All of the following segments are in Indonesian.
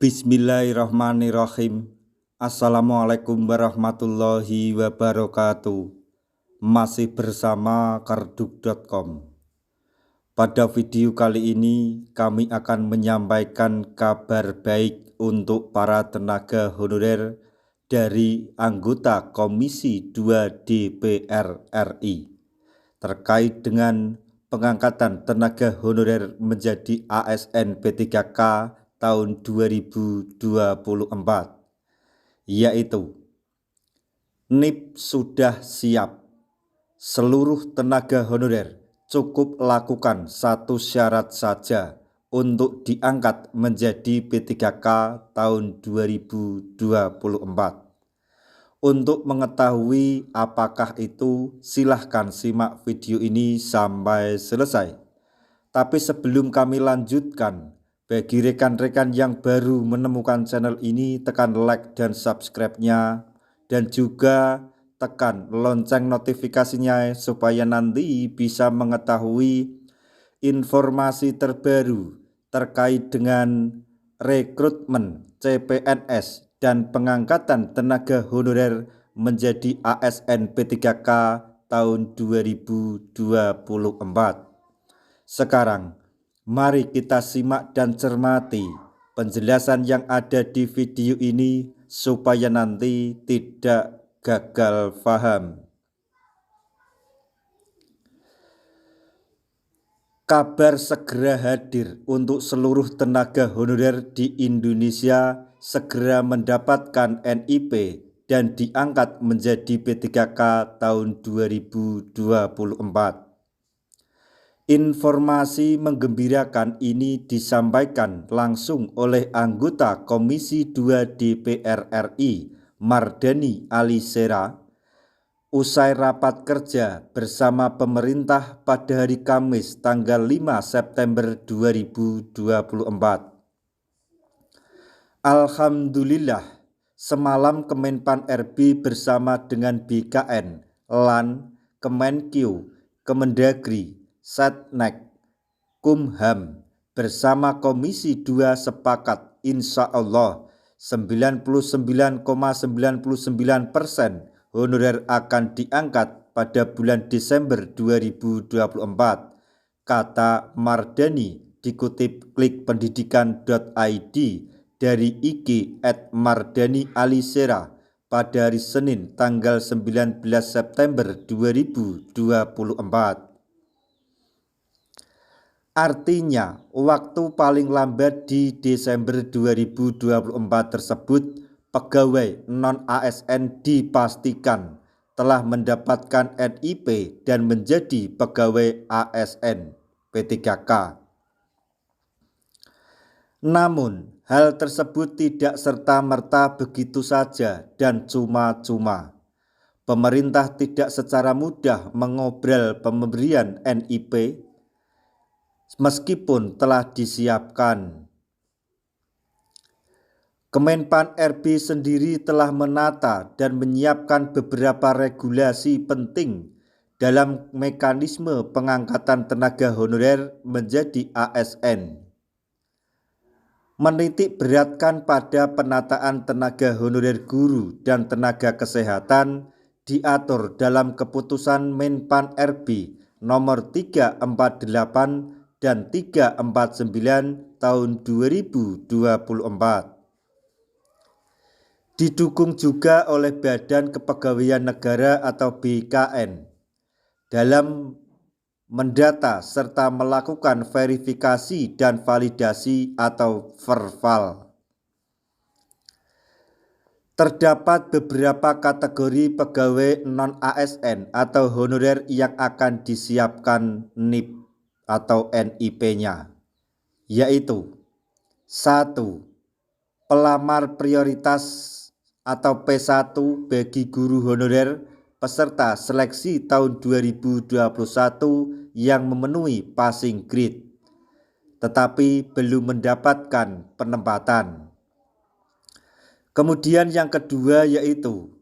Bismillahirrahmanirrahim. Assalamualaikum warahmatullahi wabarakatuh. Masih bersama karduk.com. Pada video kali ini kami akan menyampaikan kabar baik untuk para tenaga honorer dari anggota Komisi 2 DPR RI terkait dengan pengangkatan tenaga honorer menjadi ASN P3K tahun 2024, yaitu NIP sudah siap. Seluruh tenaga honorer cukup lakukan satu syarat saja untuk diangkat menjadi P3K tahun 2024. Untuk mengetahui apakah itu, silahkan simak video ini sampai selesai. Tapi sebelum kami lanjutkan, bagi rekan-rekan yang baru menemukan channel ini, tekan like dan subscribe-nya, dan juga tekan lonceng notifikasinya supaya nanti bisa mengetahui informasi terbaru terkait dengan rekrutmen CPNS dan pengangkatan tenaga honorer menjadi ASN P3K tahun 2024. Sekarang, mari kita simak dan cermati penjelasan yang ada di video ini supaya nanti tidak gagal paham. Kabar segera hadir untuk seluruh tenaga honorer di Indonesia segera mendapatkan NIP dan diangkat menjadi P3K tahun 2024. Informasi menggembirakan ini disampaikan langsung oleh anggota Komisi 2 DPR RI Mardhani Alisera usai rapat kerja bersama pemerintah pada hari Kamis tanggal 5 September 2024. Alhamdulillah, semalam Kemenpan RB bersama dengan BKN, LAN, Kemenkyu, Kemendagri, Setnek, Kumham bersama Komisi 2 sepakat insya Allah 99,99% honorer akan diangkat pada bulan Desember 2024, kata Mardhani dikutip klikpendidikan.id dari IG @mardhanialisera pada hari Senin tanggal 19 September 2024. Artinya, waktu paling lambat di Desember 2024 tersebut, pegawai non-ASN dipastikan telah mendapatkan NIP dan menjadi pegawai ASN P3K. Namun, hal tersebut tidak serta-merta begitu saja dan cuma-cuma. Pemerintah tidak secara mudah mengobrol pemberian NIP meskipun telah disiapkan. Kemenpan RB sendiri telah menata dan menyiapkan beberapa regulasi penting dalam mekanisme pengangkatan tenaga honorer menjadi ASN. Menitik beratkan pada penataan tenaga honorer guru dan tenaga kesehatan diatur dalam keputusan Menpan RB nomor 348 dan 349 tahun 2024. Didukung juga oleh Badan Kepegawaian Negara atau BKN dalam mendata serta melakukan verifikasi dan validasi atau verval. Terdapat beberapa kategori pegawai non-ASN atau honorer yang akan disiapkan NIP atau NIP-nya, yaitu 1. Pelamar prioritas atau P1 bagi guru honorer peserta seleksi tahun 2021 yang memenuhi passing grade tetapi belum mendapatkan penempatan. Kemudian yang kedua yaitu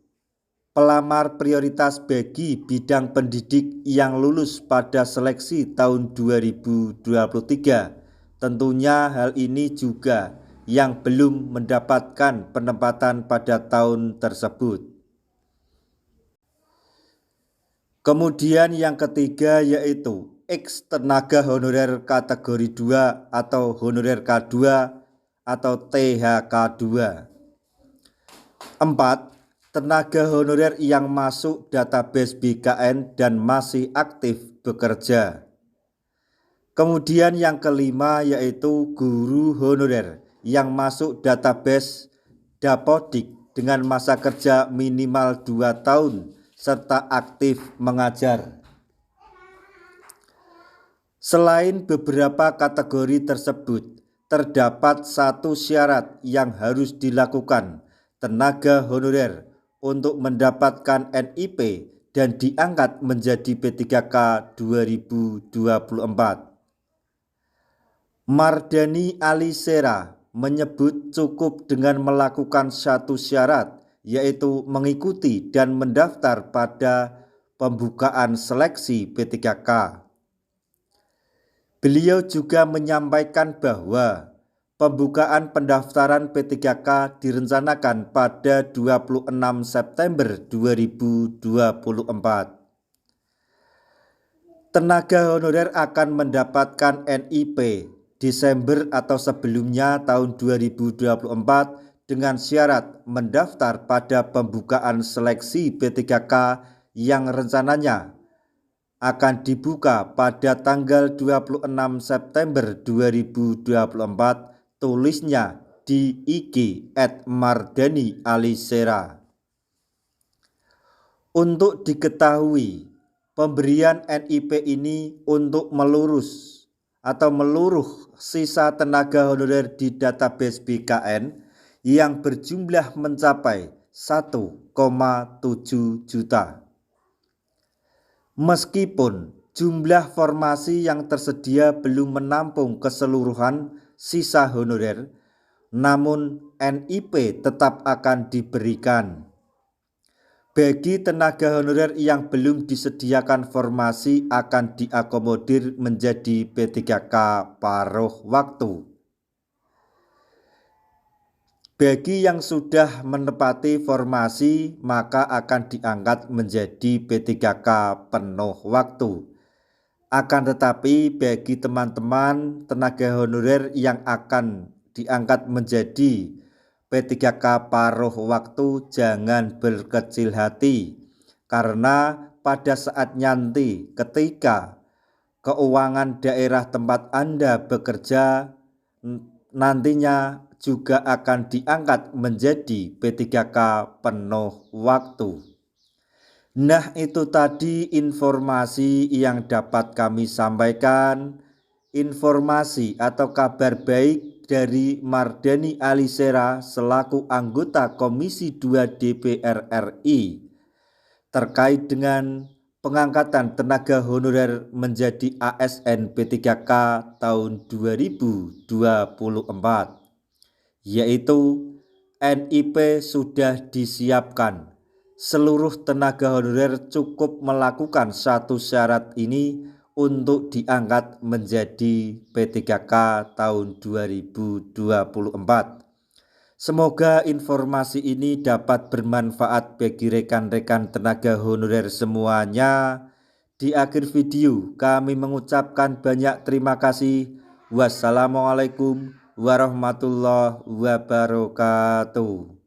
pelamar prioritas bagi bidang pendidik yang lulus pada seleksi tahun 2023. Tentunya hal ini juga yang belum mendapatkan penempatan pada tahun tersebut. Kemudian yang ketiga yaitu X tenaga honorer kategori 2 atau honorer K2 atau THK2. 4. Tenaga honorer yang masuk database BKN dan masih aktif bekerja. Kemudian yang kelima yaitu guru honorer yang masuk database Dapodik dengan masa kerja minimal 2 tahun serta aktif mengajar. Selain beberapa kategori tersebut, terdapat satu syarat yang harus dilakukan tenaga honorer untuk mendapatkan NIP dan diangkat menjadi P3K 2024. Mardani Alisera menyebut cukup dengan melakukan satu syarat, yaitu mengikuti dan mendaftar pada pembukaan seleksi P3K. Beliau juga menyampaikan bahwa pembukaan pendaftaran P3K direncanakan pada 26 September 2024. Tenaga honorer akan mendapatkan NIP Desember atau sebelumnya tahun 2024 dengan syarat mendaftar pada pembukaan seleksi P3K yang rencananya akan dibuka pada tanggal 26 September 2024, tulisnya di IG @mardani_alisera. Untuk diketahui, pemberian NIP ini untuk meluruh sisa tenaga honorer di database BKN yang berjumlah mencapai 1,7 juta. Meskipun jumlah formasi yang tersedia belum menampung keseluruhan sisa honorer, namun NIP tetap akan diberikan. Bagi tenaga honorer yang belum disediakan formasi akan diakomodir menjadi P3K paruh waktu. Bagi yang sudah menepati formasi maka akan diangkat menjadi P3K penuh waktu. Akan tetapi bagi teman-teman tenaga honorer yang akan diangkat menjadi P3K paruh waktu jangan berkecil hati, karena pada saat nanti ketika keuangan daerah tempat Anda bekerja nantinya juga akan diangkat menjadi P3K penuh waktu. Nah, itu tadi informasi yang dapat kami sampaikan. Informasi atau kabar baik dari Mardani Alisera selaku anggota Komisi 2 DPR RI terkait dengan pengangkatan tenaga honorer menjadi ASN P3K tahun 2024, yaitu NIP sudah disiapkan. Seluruh tenaga honorer cukup melakukan satu syarat ini untuk diangkat menjadi P3K tahun 2024. Semoga informasi ini dapat bermanfaat bagi rekan-rekan tenaga honorer semuanya. Di akhir video kami mengucapkan banyak terima kasih. Wassalamualaikum warahmatullahi wabarakatuh.